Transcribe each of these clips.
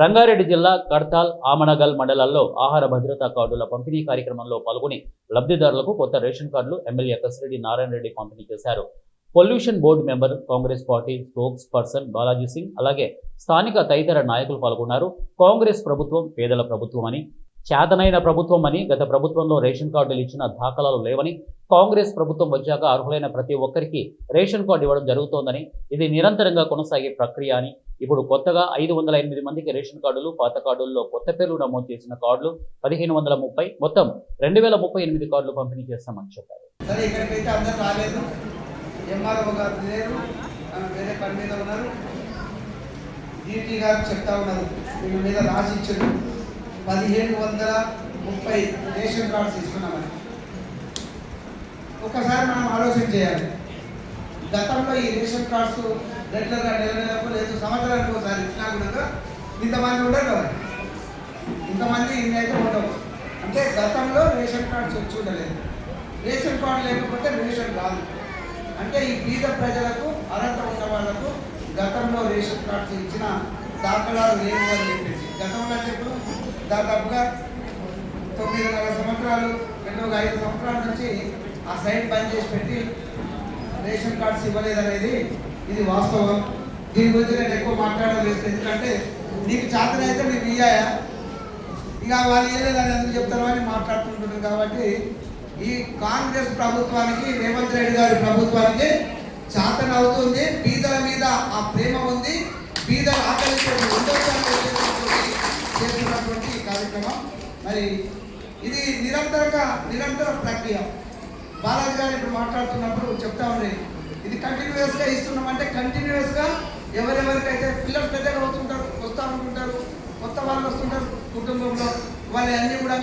రంగారెడ్డి జిల్లా కడ్తాల్, ఆమనగల్ మండలాల్లో ఆహార భద్రతా కార్డుల పంపిణీ కార్యక్రమంలో పాల్గొని లబ్ధిదారులకు కొత్త రేషన్ కార్డులు ఎమ్మెల్యే కసిరెడ్డి నారాయణ రెడ్డి పంపిణీ చేశారు. Pollution board member, Congress party spokes person Balaji Singh, అలాగే స్థానిక తదితర నాయకులు పాల్గొన్నారు. కాంగ్రెస్ ప్రభుత్వం పేదల ప్రభుత్వం అని, చేతనైన ప్రభుత్వం అని, గత ప్రభుత్వంలో రేషన్ కార్డులు ఇచ్చిన దాఖలాలు లేవని, కాంగ్రెస్ ప్రభుత్వం వచ్చాక అర్హులైన ప్రతి ఒక్కరికి రేషన్ కార్డు ఇవ్వడం జరుగుతోందని, ఇది నిరంతరంగా కొనసాగే ప్రక్రియ అని, ఇప్పుడు కొత్తగా 508 మందికి రేషన్ కార్డులు, పాత కార్డుల్లో కొత్త పేర్లు నమోదు చేసిన కార్డులు 1530, మొత్తం 2038 కార్డులు పంపిణీ చేస్తామని చెప్పారు. చెప్తా ఉన్నారు, వీళ్ళ మీద రాసి ఇచ్చారు 1530 రేషన్ కార్డ్స్ ఇస్తున్నామని. ఒకసారి మనం ఆలోచన చేయాలి. గతంలో ఈ రేషన్ కార్డ్స్ రెగ్యులర్గా నెలకు లేదు సంవత్సరానికి ఒకసారి ఇచ్చినా కూడా ఇంతమంది ఉండరు కదా, ఇంతమంది ఇన్ని అయితే ఉండవు. అంటే గతంలో రేషన్ కార్డ్స్ వచ్చి ఉండలేదు. రేషన్ కార్డు లేకపోతే రేషన్ రాదు. అంటే ఈ బీద ప్రజలకు అర్హత ఉన్న వాళ్ళకు గతంలో రేషన్ కార్డ్స్ ఇచ్చిన దాఖలాలు లేవు అని చెప్పేసి, గతంలో అంటే ఇప్పుడు దాదాపుగా 9.5 సంవత్సరాలు 5 సంవత్సరాల నుంచి ఆ సైట్ బంద్ చేసి పెట్టి రేషన్ కార్డ్స్ ఇవ్వలేదనేది ఇది వాస్తవం. దీని గురించి నేను ఎక్కువ మాట్లాడలేదు. ఎందుకంటే నీకు చేతనైతే నీకు ఇయ్యాయా, ఇక వాళ్ళు ఇవ్వలేదని ఎందుకు చెప్తారు అని మాట్లాడుతుంటున్నారు. కాబట్టి ఈ కాంగ్రెస్ ప్రభుత్వానికి, రేవంత్ రెడ్డి గారి ప్రభుత్వానికి చేతన అవుతుంది. బీదల మీద ఆ ప్రేమ ఉంది. బీదల ఆకలి చేస్తున్నటువంటి కార్యక్రమం. మరి ఇది నిరంతర ప్రక్రియ. బాలాజీ గారు ఇప్పుడు మాట్లాడుతున్నప్పుడు చెప్తా ఉండే, ఇది కంటిన్యూస్గా ఇస్తున్నామంటే కంటిన్యూస్గా ఎవరెవరికైతే పిల్లలు పెద్దగా అవుతుంటారు, వస్తూ ఉంటుంటారు, కొత్త వాళ్ళు వస్తుంటారు కుటుంబంలో, వాళ్ళు అన్నీ కూడా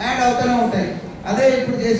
యాడ్ అవుతూనే ఉంటాయి. అదే ఇప్పుడు చేసి